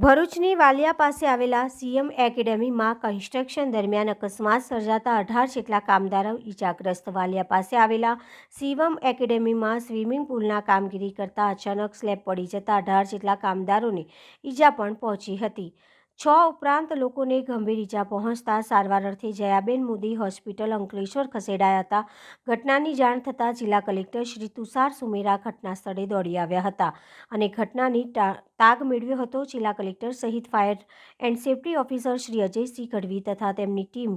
ભરૂચની વાલિયા પાસે આવેલા સીએમ એકેડેમીમાં કન્સ્ટ્રક્શન દરમિયાન અકસ્માત સર્જાતા 18 જેટલા કામદારો ઇજાગ્રસ્ત। વાલિયા પાસે આવેલા સીએમ એકેડેમીમાં સ્વિમિંગ પુલના કામગીરી કરતા અચાનક સ્લેબ પડી જતા 18 જેટલા કામદારોને ઇજા પણ પહોંચી હતી। 6 ઉપરાંત લોકોને ગંભીર ઇજા પહોંચતા સારવાર અર્થે જયાબેન મોદી હોસ્પિટલ અંકલેશ્વર ખસેડાયા હતા। ઘટનાની જાણ થતાં જિલ્લા કલેક્ટર શ્રી તુષાર સુમેરા ઘટના સ્થળે દોડી આવ્યા હતા અને ઘટનાની તાગ મેળવ્યો હતો। જિલ્લા કલેક્ટર સહિત fire and safety officer Shri Ajaysinh Gadhvi તથા તેમની ટીમ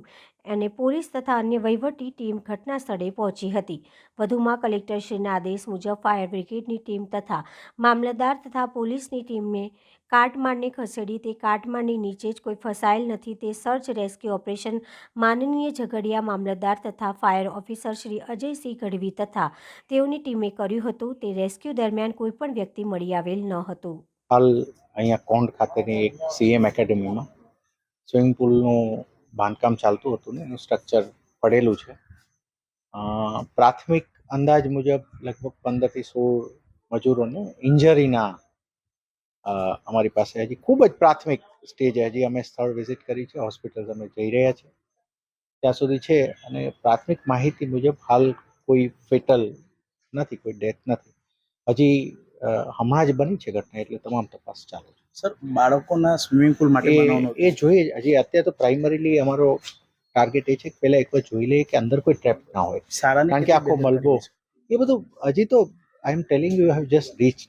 અને પોલીસ તથા અન્ય વહીવટી ટીમ ઘટના સ્થળે પહોંચી હતી। વધુમાં કલેક્ટરશ્રીના આદેશ મુજબ ફાયર બ્રિગેડની ટીમ તથા મામલતદાર તથા પોલીસની ટીમને કાટમાળને ખસેડી તે કાટમાળની નીચે જ કોઈ ફસાયેલ નથી તે સર્ચ રેસ્ક્યુ ઓપરેશન માનનીય ઝઘડિયા મામલતદાર તથા ફાયર ઓફિસર શ્રી અજયસિંહ ગઢવી તથા તેઓની ટીમે કર્યું હતું। તે રેસ્ક્યુ દરમિયાન કોઈ પણ વ્યક્તિ મળી આવેલ ન હતું। હાલ અહીંયા કોંડ ખાતેની એક સીએમ એકેડેમીમાં સ્વિમિંગ પુલનું બાંધકામ ચાલતું હતું ને એનું સ્ટ્રક્ચર પડેલું છે। પ્રાથમિક અંદાજ મુજબ લગભગ 15 થી 16 મજૂરોને ઇન્જરીના અમારી પાસે હજી ખૂબ જ પ્રાથમિક સ્ટેજ હજી અમે સ્થળ વિઝિટ કરી છે, હોસ્પિટલ અમે જઈ રહ્યા છીએ ત્યાં સુધી છે અને પ્રાથમિક માહિતી મુજબ હાલ કોઈ ફેટલ નથી, કોઈ ડેથ નથી। હજી હમણાં જ બની છે ઘટના એટલે તમામ તપાસ ચાલુ છે। સર, બાળકોના સ્વિમિંગ પુલ માટે એ જોઈએ હજી અત્યારે તો પ્રાઇમરીલી અમારો ટાર્ગેટ એ છે કે પહેલા એકવાર જોઈ લઈએ કે અંદર કોઈ ટ્રેપ ના હોય, કારણ કે આખો મલબો એ બધું હજી તો I am telling you have just reach.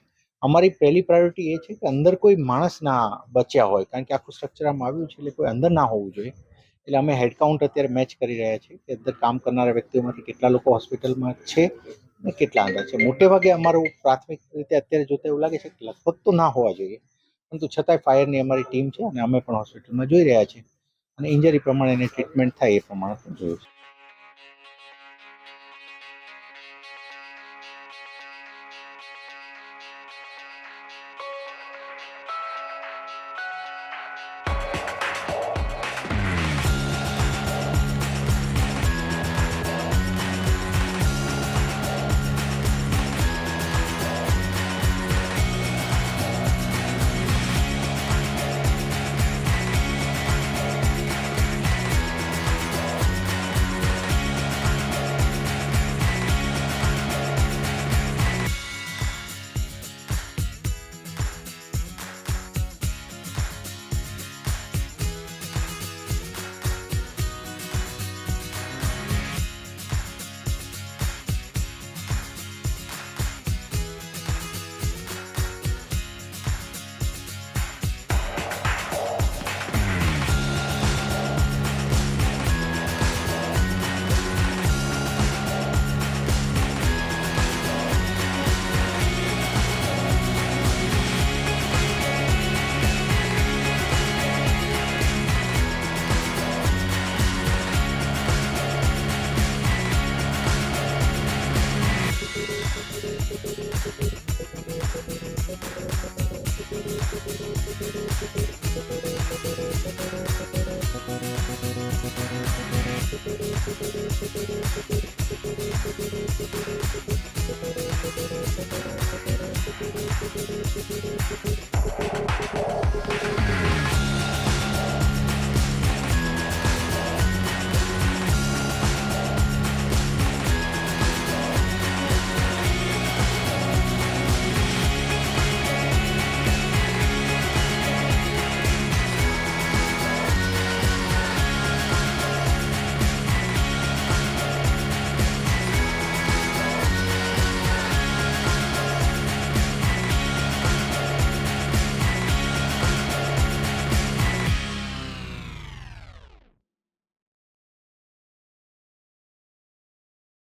અમારી પહેલી પ્રાયોરિટી એ છે કે અંદર કોઈ માણસ ના બચ્યા હોય, કારણ કે આખું સ્ટ્રક્ચર આમ આવ્યું છે એટલે કોઈ અંદર ના હોવું જોઈએ। એટલે અમે હેડ કાઉન્ટ અત્યારે મેચ કરી રહ્યા છીએ કે અંદર કામ કરનારા વ્યક્તિઓમાંથી કેટલા લોકો હોસ્પિટલમાં છે અને કેટલા અંદર છે। મોટે ભાગે અમારું પ્રાથમિક રીતે અત્યારે જોતા એવું લાગે છે કે લગભગ તો ના હોવા જોઈએ, પરંતુ છતાંય ફાયરની અમારી ટીમ છે અને અમે પણ હોસ્પિટલમાં જોઈ રહ્યા છીએ અને ઇન્જરી પ્રમાણે એની ટ્રીટમેન્ટ થાય એ પ્રમાણે પણ જોયું છે।